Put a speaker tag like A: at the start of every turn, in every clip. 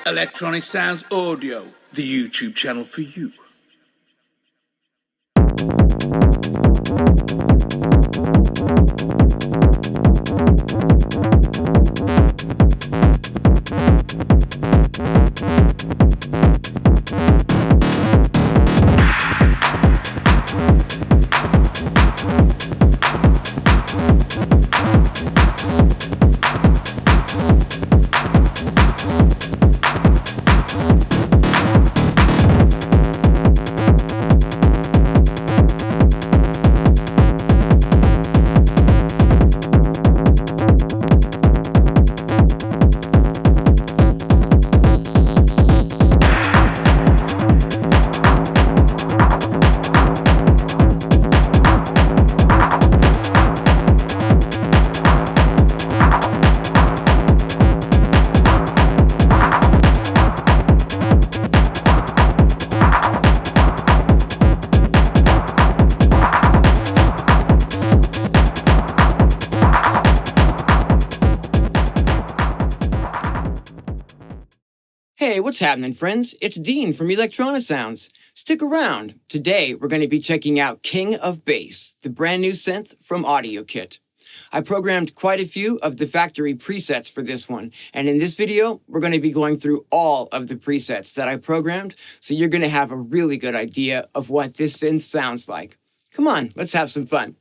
A: Electronic Sounds Audio, the YouTube channel for you.
B: Hey, what's happening, friends? It's Dean from Electronisounds. Stick around. Today, we're going to be checking out King of Bass, the brand new synth from audiokit. I programmed quite a few of the factory presets for this one, and in this video, we're going to be going through all of the presets that I programmed, so you're going to have a really good idea of what this synth sounds like. Come on, let's have some fun.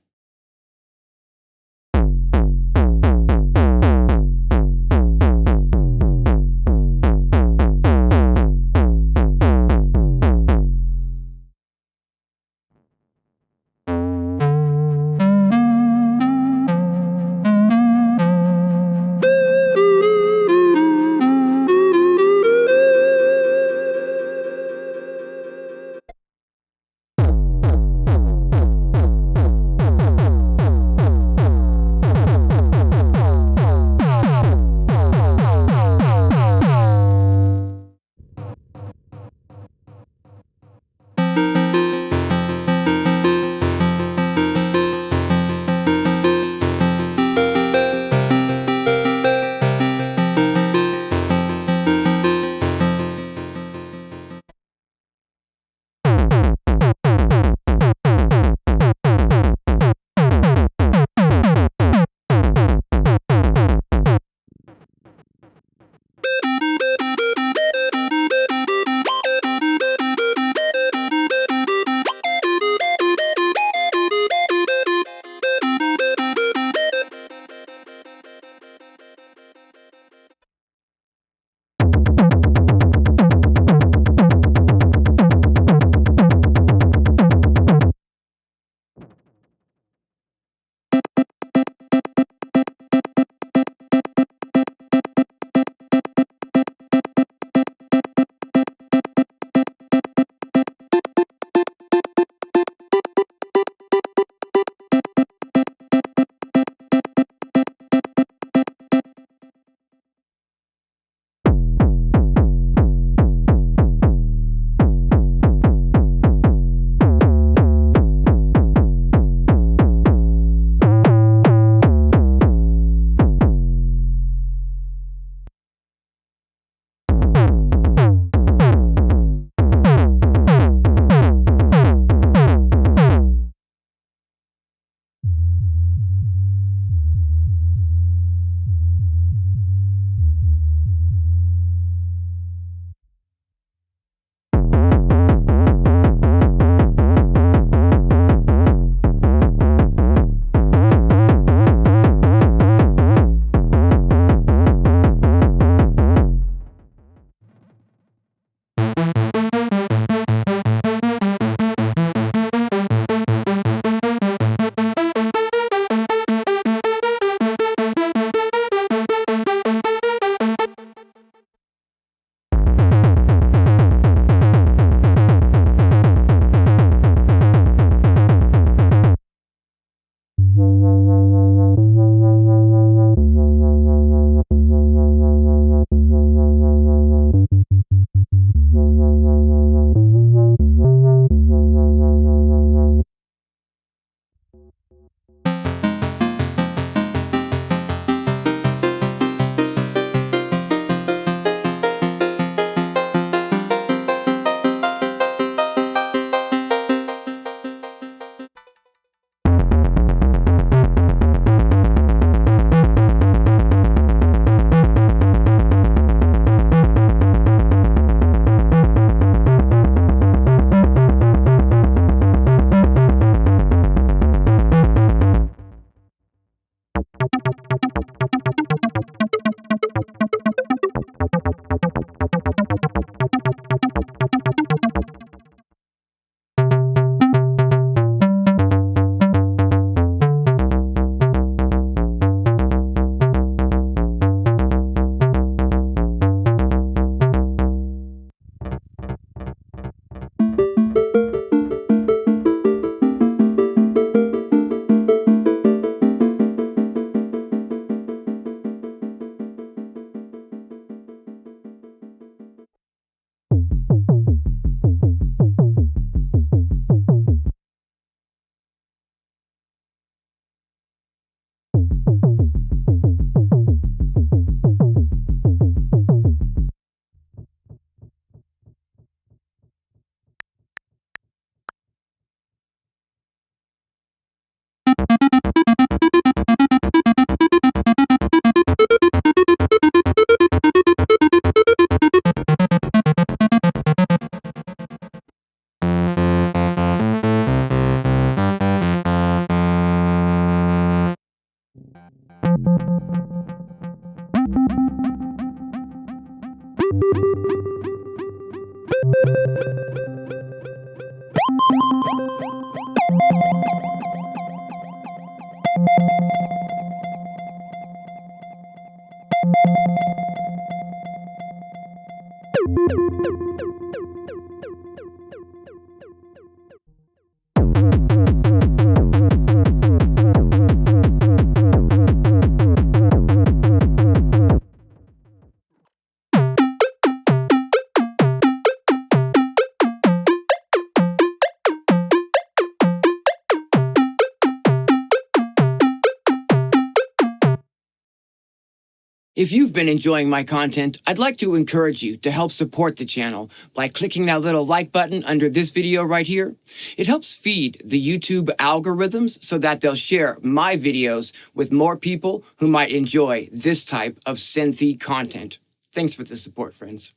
B: If you've been enjoying my content, I'd like to encourage you to help support the channel by clicking that little like button under this video right here. It helps feed the YouTube algorithms so that they'll share my videos with more people who might enjoy this type of synthy content. Thanks for the support, friends.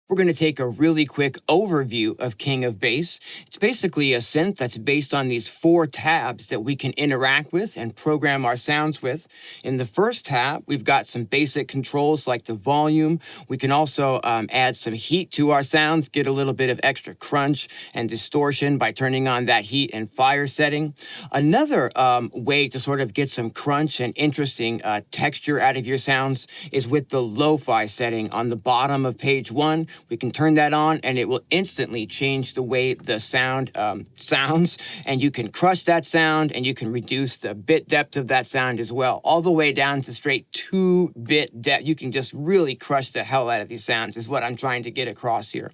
B: We're going to take a really quick overview of King of Bass. It's basically a synth that's based on these 4 tabs that we can interact with and program our sounds with. In the first tab, we've got some basic controls like the volume. We can also add some heat to our sounds, get a little bit of extra crunch and distortion by turning on that heat and fire setting. Another way to sort of get some crunch and interesting texture out of your sounds is with the lo-fi setting on the bottom of page 1. We can turn that on and it will instantly change the way the sound sounds, and you can crush that sound and you can reduce the bit depth of that sound as well, all the way down to straight 2-bit depth. You can just really crush the hell out of these sounds is what I'm trying to get across here.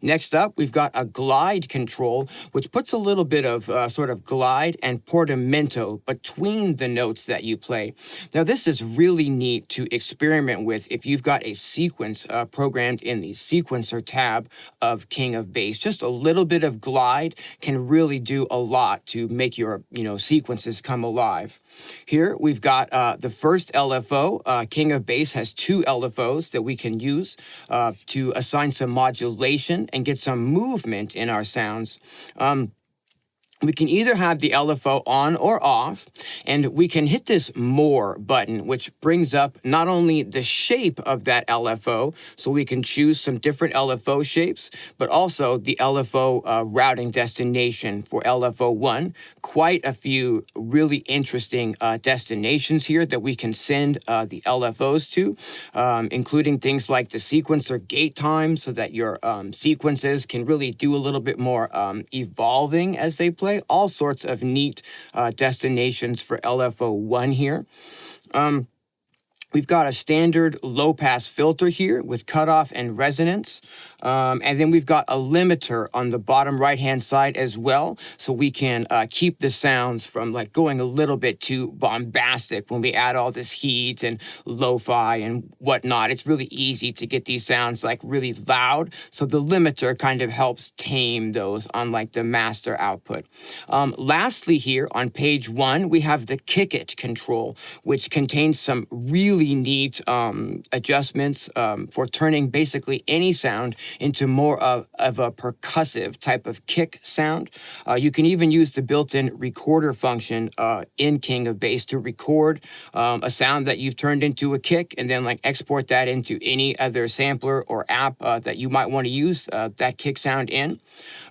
B: Next up, we've got a glide control, which puts a little bit of sort of glide and portamento between the notes that you play. Now, this is really neat to experiment with if you've got a sequence programmed in the sequencer tab of King of Bass. Just a little bit of glide can really do a lot to make your sequences come alive. Here we've got the first LFO. King of Bass has 2 LFOs that we can use to assign some modulation and get some movement in our sounds. We can either have the LFO on or off, and we can hit this More button, which brings up not only the shape of that LFO, so we can choose some different LFO shapes, but also the LFO routing destination for LFO 1. Quite a few really interesting destinations here that we can send the LFOs to, including things like the sequencer gate time, so that your sequences can really do a little bit more evolving as they play. All sorts of neat destinations for LFO 1 here. We've got a standard low-pass filter here with cutoff and resonance. And then we've got a limiter on the bottom right-hand side as well, so we can keep the sounds from like going a little bit too bombastic when we add all this heat and lo-fi and whatnot. It's really easy to get these sounds like really loud, so the limiter kind of helps tame those on like the master output. Lastly here on page 1, we have the Kick It control, which contains some really neat adjustments for turning basically any sound into more of a percussive type of kick sound. You can even use the built-in recorder function in King of Bass to record a sound that you've turned into a kick and then like export that into any other sampler or app that you might want to use that kick sound in.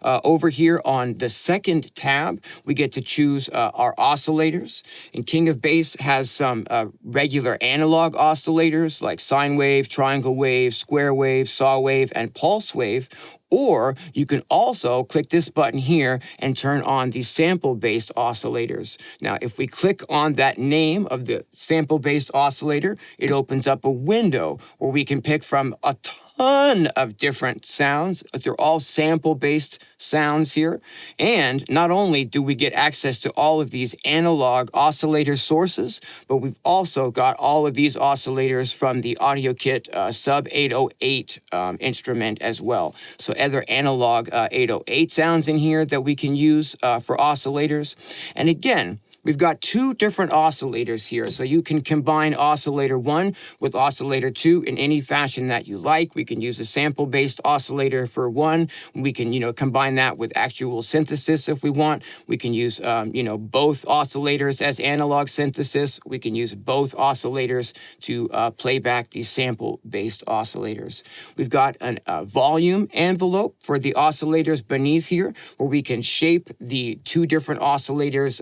B: Over here on the second tab, we get to choose our oscillators. And King of Bass has some regular analog oscillators like sine wave, triangle wave, square wave, saw wave, and pulse wave. Or you can also click this button here and turn on the sample-based oscillators. Now, if we click on that name of the sample-based oscillator, it opens up a window where we can pick from a ton of different sounds. They're all sample-based sounds here. And not only do we get access to all of these analog oscillator sources, but we've also got all of these oscillators from the AudioKit sub 808 instrument as well. So other analog 808 sounds in here that we can use for oscillators. And again, we've got 2 different oscillators here, so you can combine oscillator 1 with oscillator 2 in any fashion that you like. We can use a sample-based oscillator for 1. We can, combine that with actual synthesis if we want. We can use, both oscillators as analog synthesis. We can use both oscillators to play back these sample-based oscillators. We've got a volume envelope for the oscillators beneath here, where we can shape the 2 different oscillators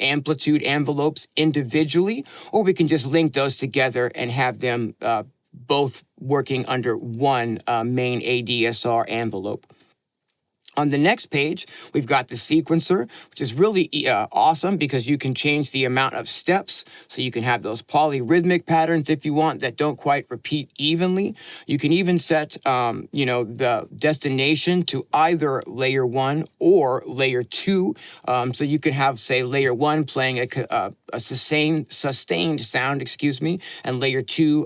B: amplitude envelopes individually, or we can just link those together and have them both working under one main ADSR envelope. On the next page, we've got the sequencer, which is really awesome because you can change the amount of steps. So you can have those polyrhythmic patterns if you want that don't quite repeat evenly. You can even set, the destination to either layer 1 or layer 2. So you can have, say, layer 1 playing a sustained sound, and layer 2,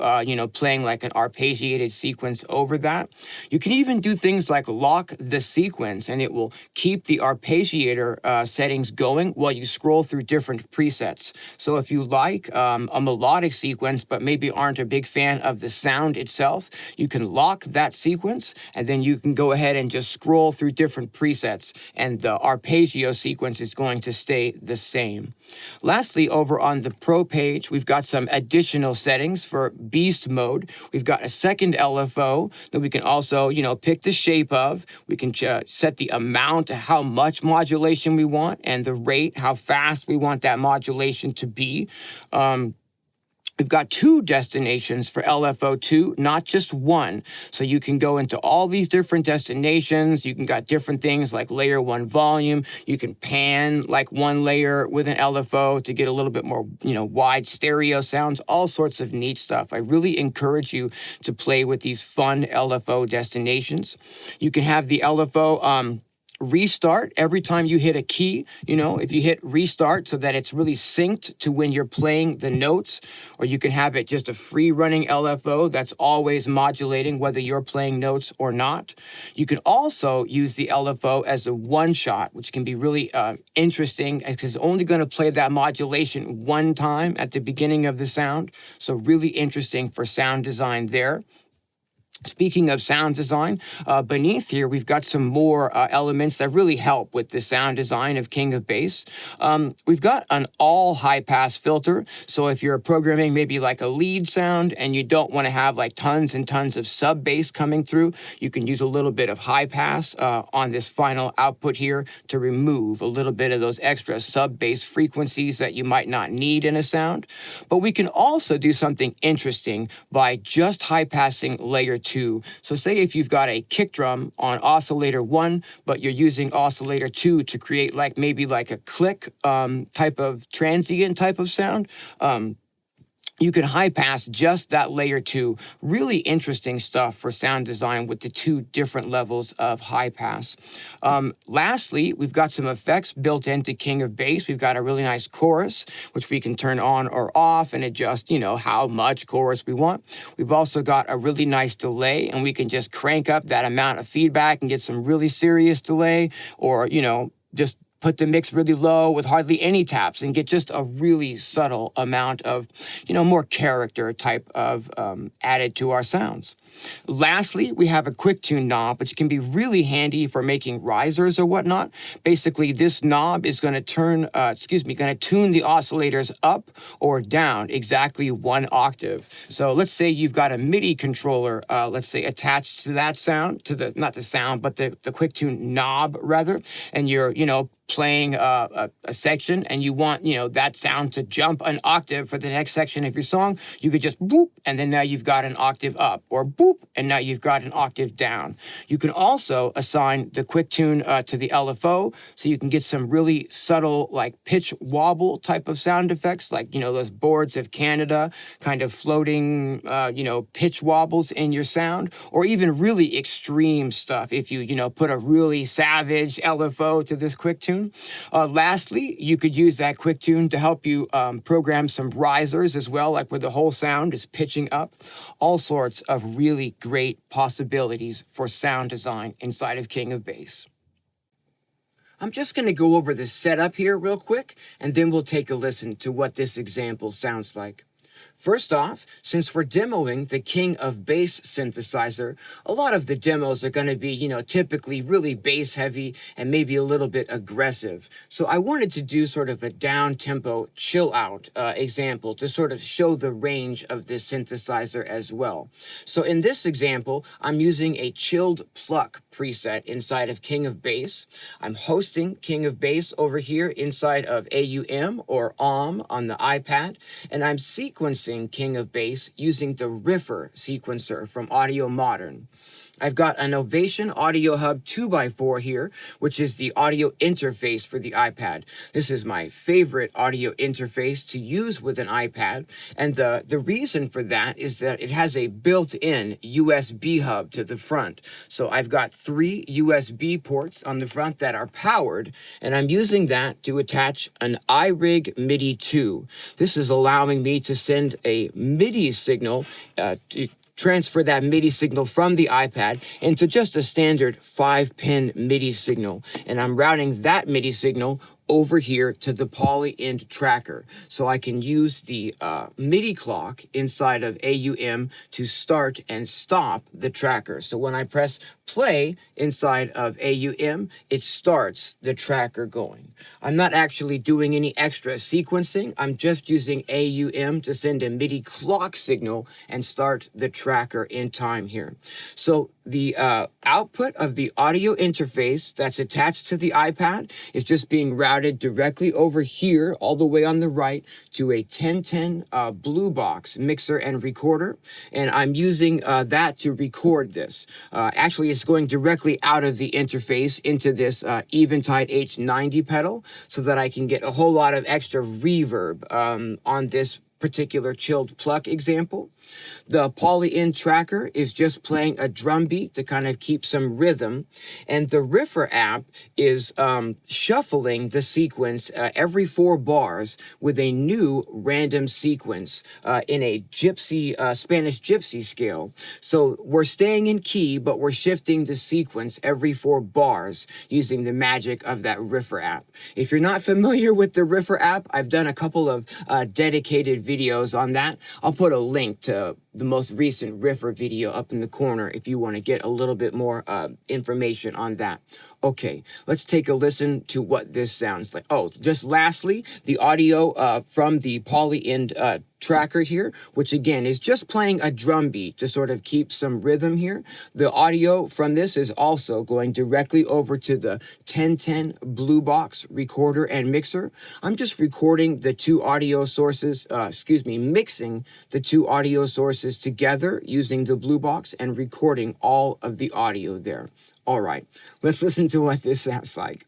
B: playing like an arpeggiated sequence over that. You can even do things like lock the sequence, and it will keep the arpeggiator settings going while you scroll through different presets. So if you like a melodic sequence, but maybe aren't a big fan of the sound itself, you can lock that sequence, and then you can go ahead and just scroll through different presets, and the arpeggio sequence is going to stay the same. Lastly, over on the Pro page, we've got some additional settings for Beast mode. We've got a second LFO that we can also, pick the shape of. We can set the amount, how much modulation we want, and the rate, how fast we want that modulation to be. We've got 2 destinations for LFO2, not just one. So you can go into all these different destinations. You can got different things like layer 1 volume. You can pan like one layer with an LFO to get a little bit more, wide stereo sounds, all sorts of neat stuff. I really encourage you to play with these fun LFO destinations. You can have the LFO, restart every time you hit a key, if you hit restart so that it's really synced to when you're playing the notes, or you can have it just a free running LFO that's always modulating whether you're playing notes or not. You can also use the LFO as a one shot, which can be really interesting because it's only going to play that modulation one time at the beginning of the sound. So really interesting for sound design there. Speaking of sound design, beneath here, we've got some more elements that really help with the sound design of King of Bass. We've got an all high-pass filter. So if you're programming maybe like a lead sound and you don't want to have like tons and tons of sub-bass coming through, you can use a little bit of high-pass on this final output here to remove a little bit of those extra sub-bass frequencies that you might not need in a sound. But we can also do something interesting by just high-passing layer 2. So say if you've got a kick drum on oscillator 1, but you're using oscillator 2 to create maybe like a click type of transient type of sound, you can high pass just that layer 2. Really interesting stuff for sound design with the 2 different levels of high pass. Lastly, we've got some effects built into King of Bass. We've got a really nice chorus, which we can turn on or off and adjust, how much chorus we want. We've also got a really nice delay, and we can just crank up that amount of feedback and get some really serious delay, or, just put the mix really low with hardly any taps and get just a really subtle amount of, more character type of added to our sounds. Lastly, we have a quick tune knob, which can be really handy for making risers or whatnot. Basically, this knob is going to tune the oscillators up or down exactly 1 octave. So let's say you've got a MIDI controller, attached to that sound, not the sound, but the quick tune knob rather, and you're, playing a section and you want, that sound to jump an octave for the next section of your song, you could just boop, and then now you've got an octave up, or boop, and now you've got an octave down. You can also assign the quick tune to the LFO, so you can get some really subtle, like pitch wobble type of sound effects, like, those Boards of Canada kind of floating, pitch wobbles in your sound, or even really extreme stuff if you, put a really savage LFO to this quick tune. Lastly, you could use that quick tune to help you program some risers as well, like where the whole sound is pitching up. All sorts of really great possibilities for sound design inside of King of Bass. I'm just going to go over the setup here real quick, and then we'll take a listen to what this example sounds like. First off, since we're demoing the King of Bass synthesizer, a lot of the demos are going to be, typically really bass heavy and maybe a little bit aggressive. So I wanted to do sort of a down-tempo, chill-out example to sort of show the range of this synthesizer as well. So in this example, I'm using a chilled pluck preset inside of King of Bass. I'm hosting King of Bass over here inside of AUM or OM on the iPad, and I'm sequencing sequencing King of Bass using the Riffer sequencer from Audio Modern. I've got an Ovation Audio Hub 2x4 here, which is the audio interface for the iPad. This is my favorite audio interface to use with an iPad, and the reason for that is that it has a built-in USB hub to the front. So I've got 3 USB ports on the front that are powered, and I'm using that to attach an iRig MIDI 2. This is allowing me to send a MIDI signal to transfer that MIDI signal from the iPad into just a standard 5-pin MIDI signal. And I'm routing that MIDI signal over here to the poly-end tracker. So I can use the MIDI clock inside of AUM to start and stop the tracker. So when I press play inside of AUM, it starts the tracker going. I'm not actually doing any extra sequencing. I'm just using AUM to send a MIDI clock signal and start the tracker in time here. So the output of the audio interface that's attached to the iPad is just being routed directly over here, all the way on the right, to a 1010 Blue Box mixer and recorder. And I'm using that to record this. Actually, it's going directly out of the interface into this Eventide H90 pedal so that I can get a whole lot of extra reverb on this particular chilled pluck example. The poly-end tracker is just playing a drum beat to kind of keep some rhythm, and the Riffer app is shuffling the sequence every 4 bars with a new random sequence in a gypsy Spanish gypsy scale. So we're staying in key, but we're shifting the sequence every 4 bars using the magic of that Riffer app. If you're not familiar with the Riffer app, I've done a couple of dedicated videos on that. I'll put a link to the most recent Riffer video up in the corner if you want to get a little bit more information on that. Okay, let's take a listen to what this sounds like. Oh, just lastly, the audio from the poly-end tracker here, which again is just playing a drum beat to sort of keep some rhythm here. The audio from this is also going directly over to the 1010 Blue Box recorder and mixer. I'm just recording the 2 audio sources, mixing the 2 audio sources together using the Blue Box and recording all of the audio there. All right, let's listen to what this sounds like.